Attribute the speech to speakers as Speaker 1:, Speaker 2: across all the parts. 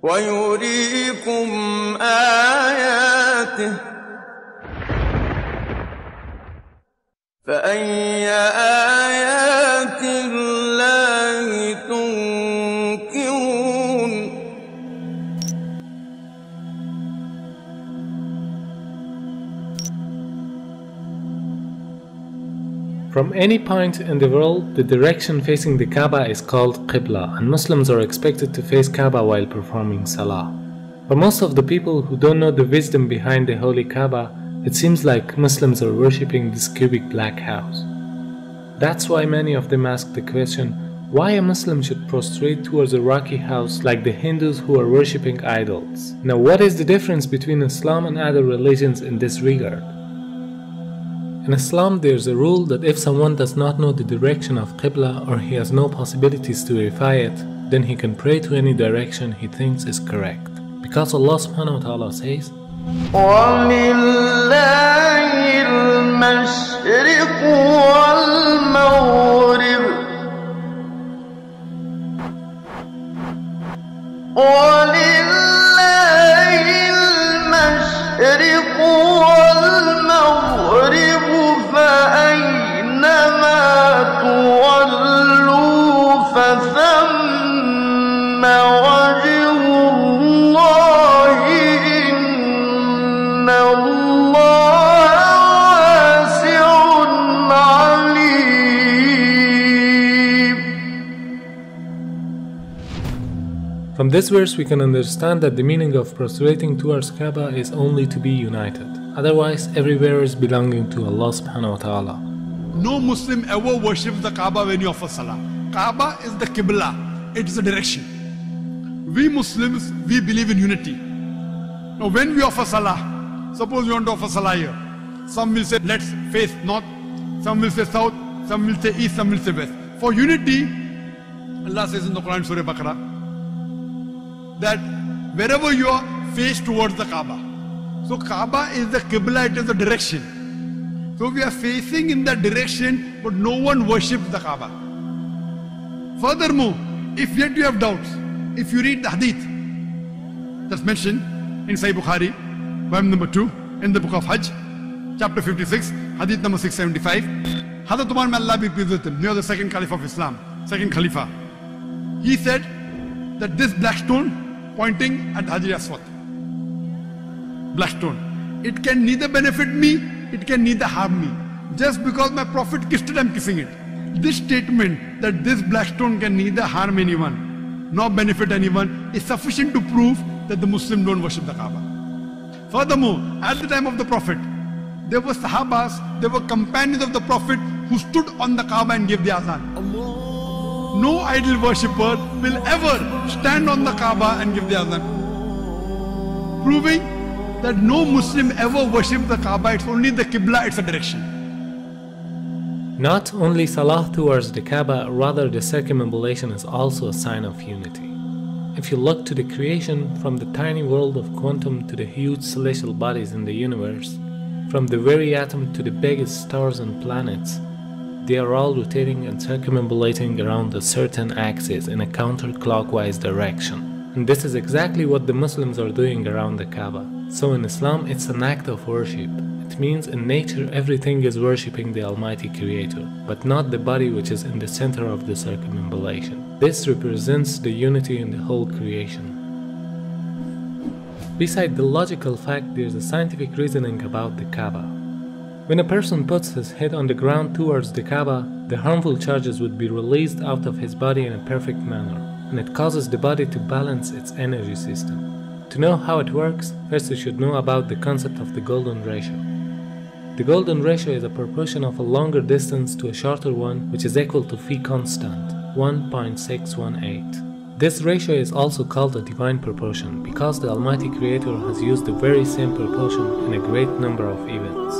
Speaker 1: ويريكم آياته فأي آيات الله تنكرون.
Speaker 2: From any point in the world, the direction facing the Kaaba is called Qibla, and Muslims are expected to face Kaaba while performing Salah. But most of the people who don't know the wisdom behind the holy Kaaba, it seems like Muslims are worshipping this cubic black house. That's why many of them ask the question, why a Muslim should prostrate towards a rocky house like the Hindus who are worshipping idols. Now, what is the difference between Islam and other religions in this regard? In Islam, there's a rule that if someone does not know the direction of Qibla or he has no possibilities to verify it, then he can pray to any direction he thinks is correct. Because Allah subhanahu wa ta'ala says,
Speaker 1: وَلِلَّهِ الْمَشْرِقُ وَالْمَغْرِبُ وَلِلَّهِ الْمَشْرِقُ وَالْمَغْرِبُ فَأَيْنَمَا تُوَلُّوا فَثَمَّ وَجْهُ اللَّهِ إِنَّ اللَّهَ وَاسِعٌ عَلِيمٌ.
Speaker 2: From this verse we can understand that the meaning of prostrating towards Kaaba is only to be united. Otherwise, everywhere is belonging to Allah subhanahu wa ta'ala.
Speaker 3: No Muslim ever worships the Kaaba when you offer Salah. Kaaba is the Qibla, it is the direction. We Muslims, we believe in unity. Now when we offer Salah, suppose you want to offer Salah here. Some will say, let's face north, some will say south, some will say east, some will say west. For unity, Allah says in the Quran, Surah Baqarah, that wherever you are, face towards the Kaaba. So Kaaba is the Qibla, it is the direction. So we are facing in that direction, but no one worships the Kaaba. Furthermore, if yet you have doubts, if you read the Hadith that's mentioned in Sahih Bukhari, volume number 2, in the book of Hajj, chapter 56, Hadith number 675, Hazrat Umar, may Allah be pleased with him, near the second Caliph of Islam, second Khalifa, he said that this black stone pointing at Hajar Aswad, black stone, it can neither benefit me, it can neither harm me. Just because my Prophet kissed it, I am kissing it. This statement that this black stone can neither harm anyone nor benefit anyone is sufficient to prove that the Muslims don't worship the Kaaba. Furthermore, at the time of the Prophet, there were Sahabas, there were companions of the Prophet who stood on the Kaaba and gave the azan. No idol worshipper will ever stand on the Kaaba and give the azan, proving that no Muslim ever worships the Kaaba. It's only the Qibla, it's a direction.
Speaker 2: Not only Salah towards the Kaaba, rather the circumambulation is also a sign of unity. If you look to the creation, from the tiny world of quantum to the huge celestial bodies in the universe, from the very atom to the biggest stars and planets, they are all rotating and circumambulating around a certain axis in a counterclockwise direction. And this is exactly what the Muslims are doing around the Kaaba. So in Islam, it's an act of worship. It means in nature everything is worshipping the Almighty Creator, but not the body which is in the center of the circumambulation. This represents the unity in the whole creation. Beside the logical fact, there's a scientific reasoning about the Kaaba. When a person puts his head on the ground towards the Kaaba, the harmful charges would be released out of his body in a perfect manner, and it causes the body to balance its energy system. To know how it works, first you should know about the concept of the golden ratio. The golden ratio is a proportion of a longer distance to a shorter one, which is equal to phi constant, 1.618. This ratio is also called a divine proportion because the Almighty Creator has used the very same proportion in a great number of events.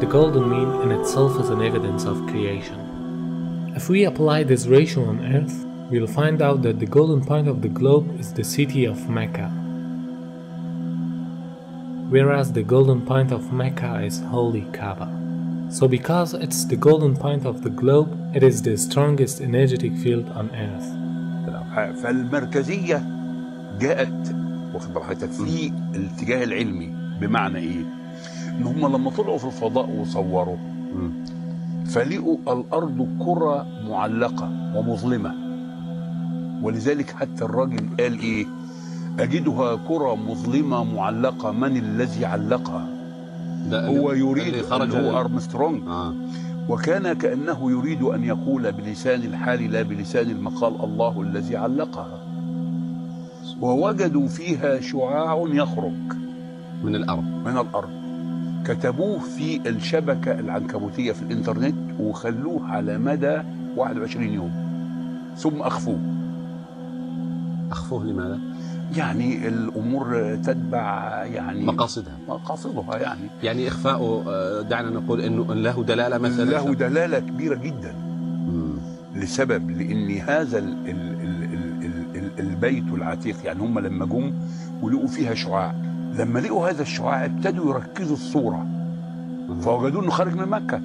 Speaker 2: the golden mean in itself is an evidence of creation. If we apply this ratio on Earth, we'll find out that the golden point of the globe is the city of Mecca, whereas the golden point of Mecca is Holy Kaaba. So because it's the golden point of the globe, it is the strongest energetic field on Earth.
Speaker 4: فالمركزية جاءت واخد بالك في الاتجاه العلمي، بمعنى ايه؟ ان هم لما طلعوا في الفضاء وصوروا فلقوا الارض كرة معلقة ومظلمة، ولذلك حتى الراجل قال ايه؟ اجدها كرة مظلمة معلقة، من الذي علقها؟ هو يريد هو أرمسترونج. وكان كأنه يريد أن يقول بلسان الحال لا بلسان المقال الله الذي علقها. ووجدوا فيها شعاع يخرج
Speaker 5: من الأرض.
Speaker 4: كتبوه في الشبكة العنكبوتية في الإنترنت وخلوه على مدى 21 يوم ثم أخفوه.
Speaker 5: أخفوه لماذا؟
Speaker 4: يعني الأمور تتبع يعني
Speaker 5: مقاصدها يعني إخفاؤه دعنا نقول إنه له دلالة مثلا،
Speaker 4: له دلالة كبيرة جدا. لسبب لأن هذا البيت العتيق، يعني هم لما جم ولقوا فيها شعاع، لما لقوا هذا الشعاع ابتدوا يركزوا الصورة فوجدوا إنه خارج من مكة،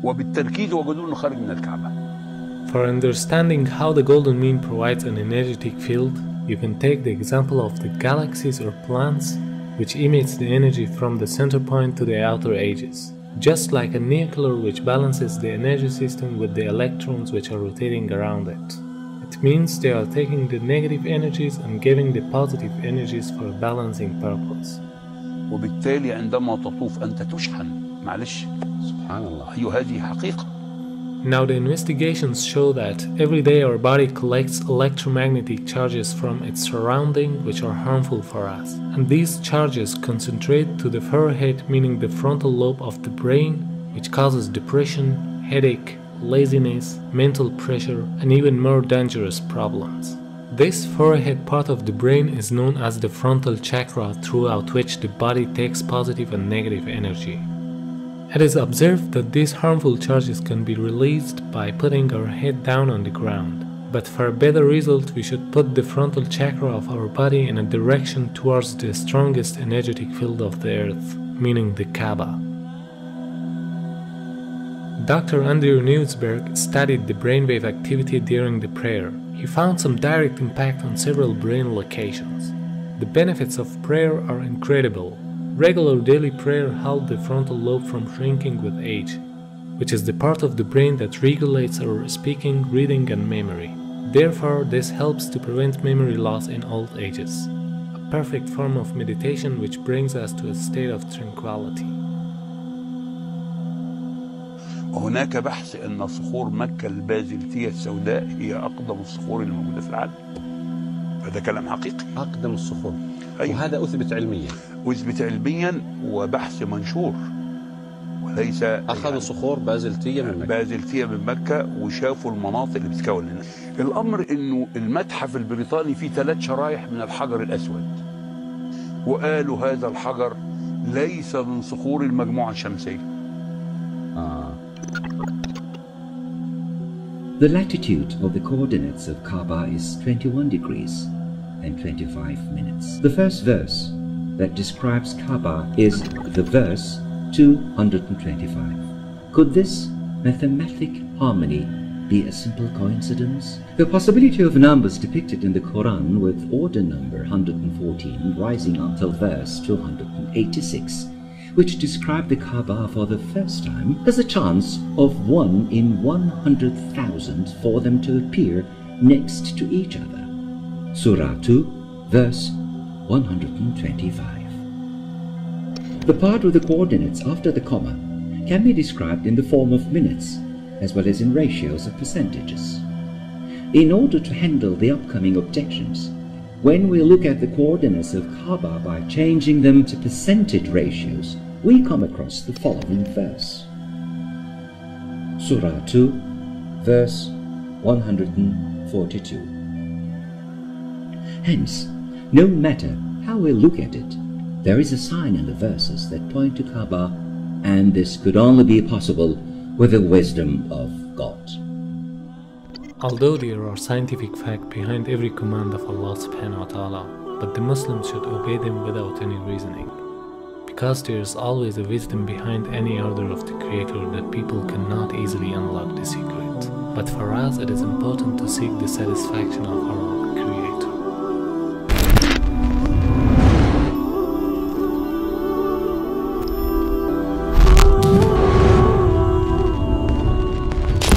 Speaker 4: وبالتركيز وجدوا إنه خارج من الكعبة.
Speaker 2: For understanding how the golden mean provides an energetic field, you can take the example of the galaxies or planets, which emits the energy from the center point to the outer edges, just like a nuclear which balances the energy system with the electrons which are rotating around it. It means they are taking the negative energies and giving the positive energies for a balancing purpose.
Speaker 4: وبالتالي عندما تطوف أنت تشحن. معلش
Speaker 5: سبحان الله.
Speaker 4: أيوة هذه حقيقة.
Speaker 2: Now the investigations show that every day our body collects electromagnetic charges from its surrounding which are harmful for us. And these charges concentrate to the forehead, meaning the frontal lobe of the brain, which causes depression, headache, laziness, mental pressure, and even more dangerous problems. This forehead part of the brain is known as the frontal chakra, throughout which the body takes positive and negative energy. It is observed that these harmful charges can be released by putting our head down on the ground. But for a better result, we should put the frontal chakra of our body in a direction towards the strongest energetic field of the earth, meaning the Kaaba. Dr. Andrew Newsberg studied the brainwave activity during the prayer. He found some direct impact on several brain locations. The benefits of prayer are incredible. Regular daily prayer helps the frontal lobe from shrinking with age, which is the part of the brain that regulates our speaking, reading, and memory. Therefore, this helps to prevent memory loss in old ages, a perfect form of meditation which brings us to a state of tranquility.
Speaker 4: وهناك بحث أن صخور مكة البازلتية السوداء هي أقدم الصخور الموجودة في العالم. هذا كلام حقيقي.
Speaker 5: أقدم الصخور.
Speaker 4: أيوة.
Speaker 5: وهذا أثبت علميا.
Speaker 4: أثبت علميا وبحث منشور، وليس
Speaker 5: أخذوا يعني صخور بازلتية من
Speaker 4: مكة وشافوا المناطق اللي بتتكون هنا. الأمر إنه المتحف البريطاني فيه 3 شرايح من الحجر الأسود، وقالوا هذا الحجر ليس من صخور المجموعة الشمسية.
Speaker 6: The latitude of the coordinates of Kaaba is 21 degrees and 25 minutes. The first verse that describes Kaaba is the verse 225. Could this mathematic harmony be a simple coincidence? The possibility of numbers depicted in the Quran with order number 114 rising until verse 286, which describe the Kaaba for the first time, has a chance of 1 in 100,000 for them to appear next to each other. Surah 2, verse 125. The part of the coordinates after the comma can be described in the form of minutes, as well as in ratios of percentages. In order to handle the upcoming objections, when we look at the coordinates of Kaaba by changing them to percentage ratios, we come across the following verse. Surah 2, verse 142. Hence, no matter how we look at it, there is a sign in the verses that point to Kaaba and this could only be possible with the wisdom of God.
Speaker 2: Although there are scientific facts behind every command of Allah subhanahu wa ta'ala, but the Muslims should obey them without any reasoning. Because there is always a wisdom behind any order of the Creator that people cannot easily unlock the secret. But for us it is important to seek the satisfaction of our